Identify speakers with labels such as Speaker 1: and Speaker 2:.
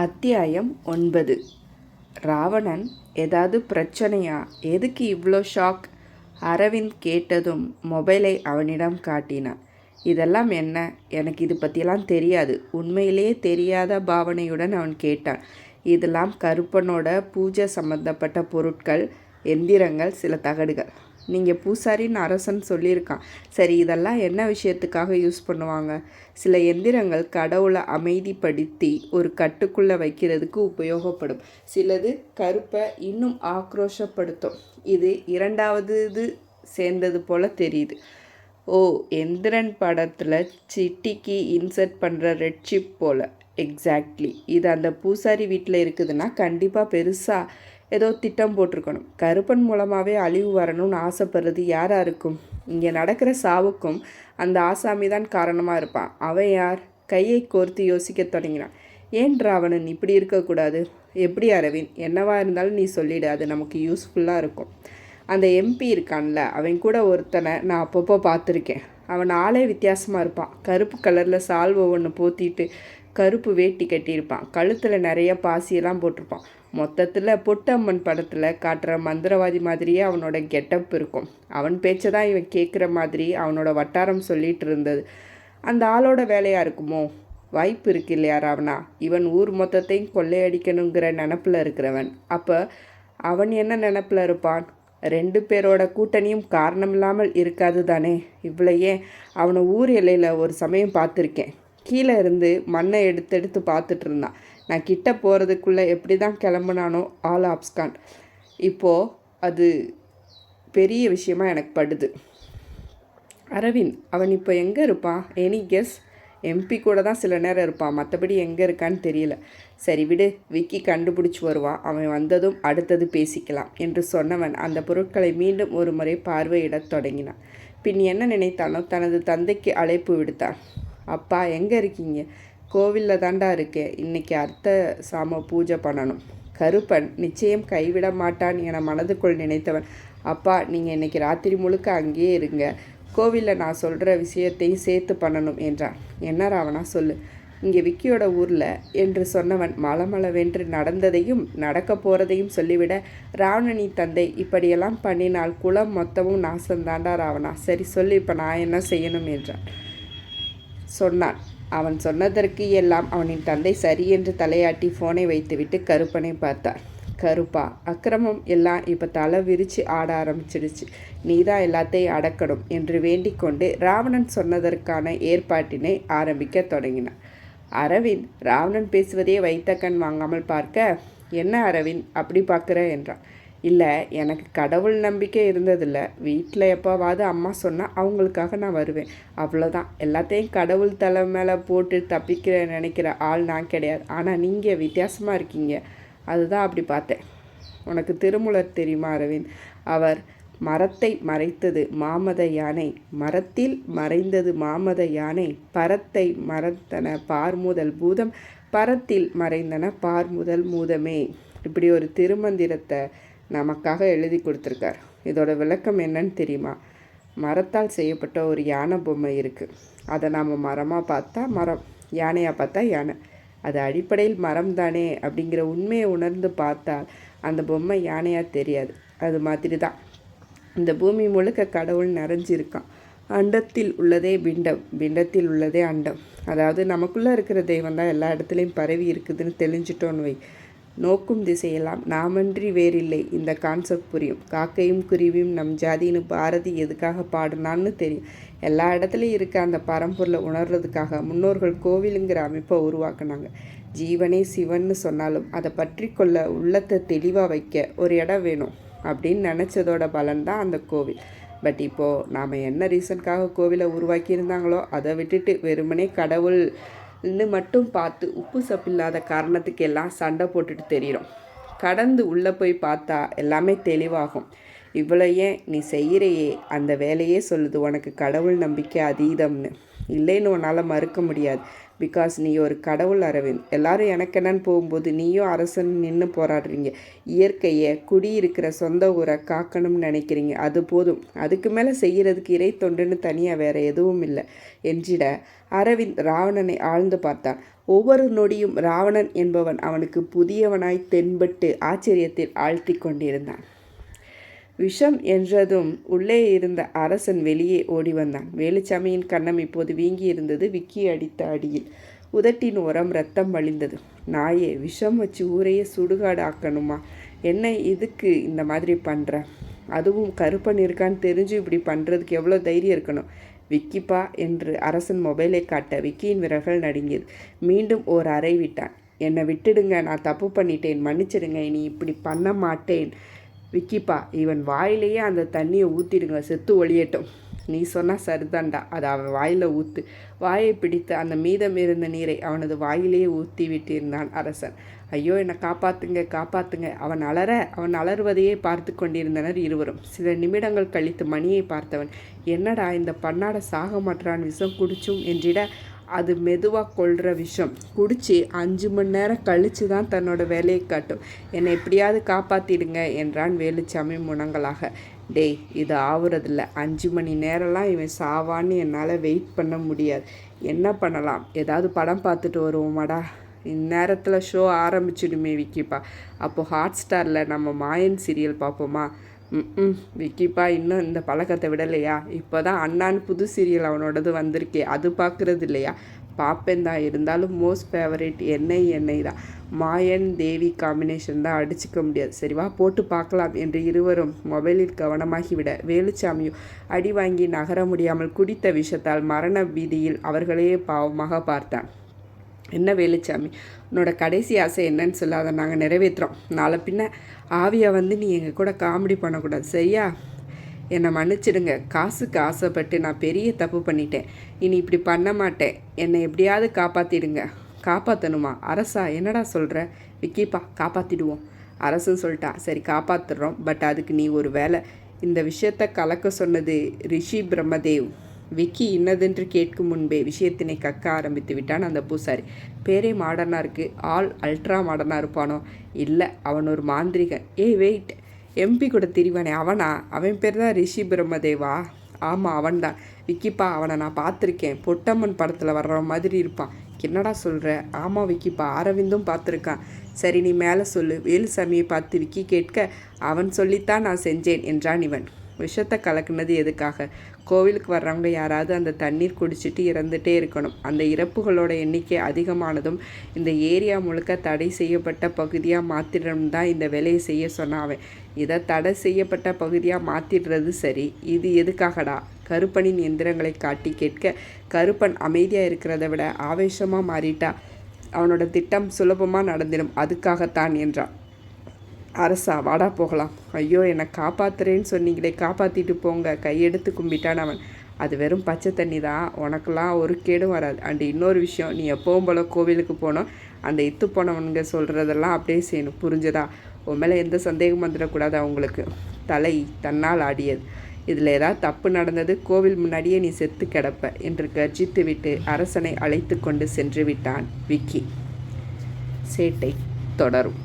Speaker 1: அத்தியாயம் 9. ராவணன் ஏதாவது பிரச்சனையா? எதுக்கு இவ்வளோ ஷாக்? அரவிந்த் கேட்டதும் மொபைலை அவனிடம் காட்டினான். இதெல்லாம் என்ன? எனக்கு இது பற்றியெல்லாம் தெரியாது. உண்மையிலேயே தெரியாத பாவனையுடன் அவன் கேட்டான். இதெல்லாம் கருப்பனோட பூஜை சம்பந்தப்பட்ட பொருட்கள், எந்திரங்கள், சில தகடுகள். நீங்கள் பூசாரின்னு அரசன் சொல்லியிருக்கான். சரி, இதெல்லாம் என்ன விஷயத்துக்காக யூஸ் பண்ணுவாங்க? சில எந்திரங்கள் கடவுளை அமைதிப்படுத்தி ஒரு கட்டுக்குள்ளே வைக்கிறதுக்கு உபயோகப்படும். சிலது கருப்பை இன்னும் ஆக்ரோஷப்படுத்தும். இது இரண்டாவது சேர்ந்தது போல் தெரியுது. ஓ, எந்திரன் படத்தில் சிட்டிக்கு இன்சர்ட் பண்ணுற ரெட் சிப் போல். எக்ஸாக்ட்லி. இது அந்த பூசாரி வீட்டில் இருக்குதுன்னா கண்டிப்பாக பெருசாக ஏதோ திட்டம் போட்டிருக்கணும். கருப்பன் மூலமாகவே அழிவு வரணும்னு ஆசைப்படுறது யாராக இருக்கும்? இங்கே நடக்கிற சாவுக்கும் அந்த ஆசாமி தான் காரணமாக இருப்பான். அவன் யார்? கையை கோர்த்து யோசிக்க தொடங்கினான். ஏன் ராவணன் இப்படி இருக்கக்கூடாது? எப்படி அரவிந்த்? என்னவா இருந்தாலும் நீ சொல்லிடு, அது நமக்கு யூஸ்ஃபுல்லாக இருக்கும். அந்த எம்பி இருக்கான்ல, அவன் கூட ஒருத்தனை நான் அப்பப்போ பார்த்துருக்கேன். அவன் ஆளே வித்தியாசமாக இருப்பான். கருப்பு கலரில் சால்வை ஒன்று போத்திட்டு கருப்பு வேட்டி கட்டியிருப்பான். கழுத்தில் நிறைய பாசியெல்லாம் போட்டிருப்பான். மொத்தத்தில் பொட்டம்மன் படத்தில் காட்டுற மந்திரவாதி மாதிரியே அவனோட கெட்டப் இருக்கும். அவன் பேச்சை தான் இவன் கேட்குற மாதிரி அவனோட வட்டாரம் சொல்லிகிட்டு இருந்தது. அந்த ஆளோட வேலையாக இருக்குமோ? வாய்ப்பு இருக்கு இல்லையா ராவணா? இவன் ஊர் மொத்தத்தையும் கொள்ளையடிக்கணுங்கிற நினப்பில் இருக்கிறவன். அப்போ அவன் என்ன நினப்பில் இருப்பான்? 2 பேரோட கூட்டணியும் காரணம் இல்லாமல் இருக்காது தானே? இவ்வளையே அவனை ஊர் எல்லையில் ஒரு சமயம் பார்த்துருக்கேன். கீழே இருந்து மண்ணை எடுத்து பார்த்துட்டு இருந்தான். நான் கிட்ட போகிறதுக்குள்ளே எப்படி தான் கிளம்புனானோ ஆல் ஆப்ஸ்கான். இப்போது அது பெரிய விஷயமா எனக்கு படுது. அரவிந்த், அவன் இப்போ எங்கே இருப்பான்? Any guess? எம்பி கூட தான் சில நேரம் இருப்பான், மற்றபடி எங்கே இருக்கான்னு தெரியல. சரி விடு, விக்கி கண்டுபிடிச்சி வருவான். அவன் வந்ததும் அடுத்தது பேசிக்கலாம் என்று சொன்னவன் அந்த பொருட்களை மீண்டும் ஒரு முறை பார்வையிடத் தொடங்கினான். பின் என்ன நினைத்தானோ தனது தந்தைக்கு அழைப்பு விடுத்தான். அப்பா, எங்கே இருக்கீங்க? கோவிலில் தாண்டா இருக்கேன். இன்றைக்கி அர்த்த சாம பூஜை பண்ணணும். கருப்பன் நிச்சயம் கைவிட மாட்டான் என மனதுக்குள் நினைத்தவன், அப்பா நீங்கள் இன்றைக்கி ராத்திரி முழுக்க அங்கேயே இருங்க, கோவிலில் நான் சொல்கிற விஷயத்தையும் சேர்த்து பண்ணணும் என்றான். என்ன ராவணா, சொல்லு. இங்கே விக்கியோட ஊரில் என்று சொன்னவன் மலமளவென்று நடந்ததையும் நடக்க போகிறதையும் சொல்லிவிட, ராவணனின் தந்தை இப்படியெல்லாம் பண்ணினால் குலம் மொத்தமும் நாசந்தாண்டா ராவணா. சரி சொல்லு, இப்போ நான் என்ன செய்யணும் என்றான். சொன்னான். அவன் சொன்னதற்கு எல்லாம் அவனின் தந்தை சரி என்று தலையாட்டி ஃபோனை வைத்துவிட்டு கருப்பனை பார்த்தார். கருப்பா, அக்கிரமம் எல்லாம் இப்போ தலை விரித்து ஆட ஆரம்பிச்சிடுச்சு. நீதான் எல்லாத்தையும் அடக்கணும் என்று வேண்டிக் கொண்டு ராவணன் சொன்னதற்கான ஏற்பாட்டினை ஆரம்பிக்க தொடங்கினான். அரவிந்த் ராவணன் பேசுவதே வைத்த கண் வாங்காமல் பார்க்க, என்ன அரவிந்த் அப்படி பார்க்குற என்றான். இல்லை, எனக்கு கடவுள் நம்பிக்கை இருந்ததில்ல. வீட்டில் எப்போவாவது அம்மா சொன்னால் அவங்களுக்காக நான் வருவேன், அவ்வளோதான். எல்லாத்தையும் கடவுள் தலை மேலே போட்டு தப்பிக்கிற நினைக்கிற ஆள் நான் கிடையாது. ஆனால் நீங்கள் வித்தியாசமாக இருக்கீங்க, அதுதான் அப்படி பார்த்தேன். உனக்கு திருமூலர் தெரியுமா அரவிந்த்? அவர் மரத்தை மறைத்தது மாமத யானை, மரத்தில் மறைந்தது மாமத யானை, பரத்தை மறைத்தன பார்முதல் பூதம், பரத்தில் மறைந்தன பார்முதல் மூதமே. இப்படி ஒரு திருமந்திரத்தை நமக்காக எழுதி கொடுத்துருக்கார். இதோட விளக்கம் என்னன்னு தெரியுமா? மரத்தால் செய்யப்பட்ட ஒரு யானை பொம்மை இருக்குது. அதை நாம் மரமாக பார்த்தா மரம், யானையாக பார்த்தா யானை. அது அடிப்படையில் மரம் தானே அப்படிங்கிற உண்மையை உணர்ந்து பார்த்தால் அந்த பொம்மை யானையாக தெரியாது. அது மாதிரி தான் இந்த பூமி முழுக்க கடவுள் நிறைஞ்சிருக்கான். அண்டத்தில் உள்ளதே பிண்டம், பிண்டத்தில் உள்ளதே அண்டம். அதாவது நமக்குள்ளே இருக்கிற தெய்வம் தான் எல்லா இடத்துலையும் பரவி இருக்குதுன்னு தெளிஞ்சிட்டோன்னு வை. நோக்கும் திசையெல்லாம் நாமன்றி வேறில்லை. இந்த கான்செப்ட் புரியும். காக்கையும் குருவியும் நம் ஜாதின்னு பாரதி எதுக்காக பாடினான்னு தெரியும். எல்லா இடத்துலையும் இருக்க அந்த பரம்பொருளை உணர்றதுக்காக முன்னோர்கள் கோவிலுங்கிற அமைப்பை உருவாக்குனாங்க. ஜீவனே சிவன்னு சொன்னாலும் அதை பற்றி கொள்ள உள்ளத்தை தெளிவாக வைக்க ஒரு இடம் வேணும் அப்படின்னு நினச்சதோட பலன் தான் அந்த கோவில். பட் இப்போது நாம் என்ன ரீசனுக்காக கோவிலை உருவாக்கியிருந்தாங்களோ அதை விட்டுட்டு வெறுமனே கடவுள் மட்டும் பார்த்து உப்பு சப்பில்லாத காரணத்துக்கு எல்லாம் சண்டை போட்டுட்டு தெரியும். கடந்து உள்ளே போய் பார்த்தா எல்லாமே தெளிவாகும். இவ்வளோ ஏன் நீ செய்கிறையே, அந்த வேலையே சொல்லுது உனக்கு கடவுள் நம்பிக்கை அதீதம்னு. இல்லைன்னு உன்னால் மறுக்க முடியாது. பிகாஸ் நீ ஒரு கடவுள் அரவிந்த். எல்லாரும் எனக்கு என்னன்னு போகும்போது நீயும் அரசன் நின்று போராடுறீங்க. இயற்கையை, குடியிருக்கிற சொந்த ஊரை காக்கணும்னு நினைக்கிறீங்க. அது போதும். அதுக்கு மேலே செய்கிறதுக்கு இறை தொண்டுன்னு தனியாக வேற எதுவும் இல்லை என்றிட அரவிந்த் ராவணனை ஆழ்ந்து பார்த்தான். ஒவ்வொரு நொடியும் ராவணன் என்பவன் அவனுக்கு புதியவனாய் தென்பட்டு ஆச்சரியத்தில் ஆழ்த்தி கொண்டிருந்தான். விஷம் என்றதும் உள்ளே இருந்த அரசன் வெளியே ஓடி வந்தான். வேலுச்சாமியின் கன்னம் இப்போது வீங்கி இருந்தது. விக்கி அடித்த அடியில் உதட்டின் ஓரம் ரத்தம் வழிந்தது. நாயே, விஷம் வச்சு ஊரையே சுடுகாடு ஆக்கணுமா? என்ன இதுக்கு இந்த மாதிரி பண்ணுற? அதுவும் கருப்பன் இருக்கான்னு தெரிஞ்சு இப்படி பண்ணுறதுக்கு எவ்வளோ தைரியம் இருக்கணும்? விக்கிப்பா என்று அரசன் மொபைலை காட்ட விக்கியின் விரல்கள் நடுங்கியது. மீண்டும் ஓர் அறை விட்டான். என்னை விட்டுடுங்க, நான் தப்பு பண்ணிட்டேன், மன்னிச்சிடுங்க, இனி இப்படி பண்ண மாட்டேன். விக்கிப்பா, இவன் வாயிலேயே அந்த தண்ணியை ஊற்றிடுங்க, செத்து ஒளியட்டும். நீ சொன்னால் சரிதான்டா, அதை அவன் வாயில் ஊற்று. வாயை பிடித்து அந்த மீதம் இருந்த நீரை அவனது வாயிலேயே ஊற்றி விட்டிருந்தான் அரசன். ஐயோ, என்னை காப்பாற்றுங்க, காப்பாற்றுங்க. அவன் அலறுவதையே பார்த்து கொண்டிருந்தனர் இருவரும். சில நிமிடங்கள் கழித்து மணியை பார்த்தவன், என்னடா இந்த பன்னாட சாக மாற்றான், விஷம் குடிச்சும் என்றிட, அது மெதுவாக கொள்கிற விஷம். குடித்து 5 மணி நேரம் கழித்து தான் தன்னோட வேலையை காட்டும். என்னை எப்படியாவது காப்பாற்றிடுங்க என்றான் வேலுச்சாமி முனங்களாக. டேய், இது ஆகுறதில்ல. 5 மணி நேரம்லாம் இவன் சாவான்னு என்னால் வெயிட் பண்ண முடியாது. என்ன பண்ணலாம்? ஏதாவது படம் பார்த்துட்டு வருவோமாடா? இந்நேரத்தில் ஷோ ஆரம்பிச்சிடுமே விக்கிப்பா. அப்போது ஹாட் ஸ்டாரில் நம்ம மாயன் சீரியல் பார்ப்போமா? விக்கிப்பா இன்னும் இந்த பழக்கத்தை விடலையா? இப்போ தான் அண்ணான்னு புது சீரியல் அவனோடது வந்திருக்கே, அது பார்க்குறது இல்லையா? பார்ப்பேன் தான், இருந்தாலும் மோஸ்ட் ஃபேவரேட் எண்ணெய் தான். மாயன் தேவி காம்பினேஷன் தான், அடிச்சிக்க முடியாது. சரிவா, போட்டு பார்க்கலாம் என்று இருவரும் மொபைலில் கவனமாகிவிட வேலுச்சாமியும் அடி வாங்கி நகர முடியாமல் குடித்த விஷத்தால் மரண பீதியில் அவர்களையே பாவமாக பார்த்தான். என்ன வேலுச்சாமி, உன்னோட கடைசி ஆசை என்னன்னு சொல்ல, அதை நாங்கள் நிறைவேற்றுறோம். நாளை பின்ன ஆவியா வந்து நீ எங்கள் கூட காமெடி பண்ணக்கூடாது, சரியா? என்னை மன்னிச்சிடுங்க. காசுக்கு ஆசைப்பட்டு நான் பெரிய தப்பு பண்ணிட்டேன். இனி இப்படி பண்ண மாட்டேன். என்னை எப்படியாவது காப்பாற்றிடுங்க. காப்பாற்றணுமா? அரசா, என்னடா சொல்கிற? விக்கிப்பா, காப்பாற்றிடுவோம். அரசுன்னு சொல்லிட்டா. சரி, காப்பாற்றுறோம். பட் அதுக்கு நீ ஒரு வேலை. இந்த விஷயத்தை கலக்க சொன்னது ரிஷி பிரம்மதேவ். விக்கி இன்னதென்று கேட்கும் முன்பே விஷயத்தினை கக்க ஆரம்பித்து விட்டான் அந்த பூசாரி. பேரே மாடர்னாக இருக்குது. ஆள் அல்ட்ரா மாடர்னாக இருப்பானோ? இல்லை, அவன் ஒரு மாந்திரிகன். வெயிட், எம்பி கூட திரிவானே, அவனா? அவன் பேர் தான் ரிஷி பிரம்மதேவா? ஆமாம், அவன்தான். விக்கிப்பா, அவனை நான் பார்த்துருக்கேன். பொட்டம்மன் படத்தில் வர்ற மாதிரி இருப்பான். என்னடா சொல்கிற? ஆமாம் விக்கிப்பா, அரவிந்தும் பார்த்துருக்கான். சரி, நீ மேலே சொல்லு. வேலுசாமியை பார்த்து விக்கி கேட்க, அவன் சொல்லித்தான் நான் செஞ்சேன் என்றான் இவன். விஷத்தை கலக்குனது எதுக்காக? கோவிலுக்கு வர்றவங்க யாராவது அந்த தண்ணீர் குடிச்சிட்டு இறந்துட்டே இருக்கணும். அந்த இறப்புகளோட எண்ணிக்கை அதிகமானதும் இந்த ஏரியா முழுக்க தடை செய்யப்பட்ட பகுதியாக மாற்றிடணும் தான் இந்த வேலையை செய்ய சொன்னான். இதை தடை செய்யப்பட்ட பகுதியாக மாற்றிடுறது சரி, இது எதுக்காகடா? கருப்பனின் எந்திரங்களை காட்டி கேட்க, கருப்பன் அமைதியாக இருக்கிறத விட ஆவேசமாக மாறிட்டா அவனோட திட்டம் சுலபமாக நடந்திடும், அதுக்காகத்தான் என்றான். அரசா, வாடா போகலாம். ஐயோ, என்னை காப்பாற்றுறேன்னு சொன்னீங்களே, காப்பாற்றிட்டு போங்க. கையெடுத்து கும்பிட்டான் அவன். அது வெறும் பச்சை தண்ணி தான், உனக்கெல்லாம் ஒரு கேடும் வராது. அண்டு இன்னொரு விஷயம், நீ எப்பவும் போல கோவிலுக்கு போனோம். அந்த இத்து போனவனுங்க சொல்கிறதெல்லாம் அப்படியே செய்யணும், புரிஞ்சதா? உன் மேலே எந்த சந்தேகம் வந்துடக்கூடாது அவங்களுக்கு. தலை தன்னால் ஆடியது. இதில் ஏதாவது தப்பு நடந்தது, கோவில் முன்னாடியே நீ செத்து கிடப்ப என்று கர்ஜித்து விட்டு அரசனை அழைத்து கொண்டு சென்று விட்டான் விக்கி. சேட்டை தொடரும்.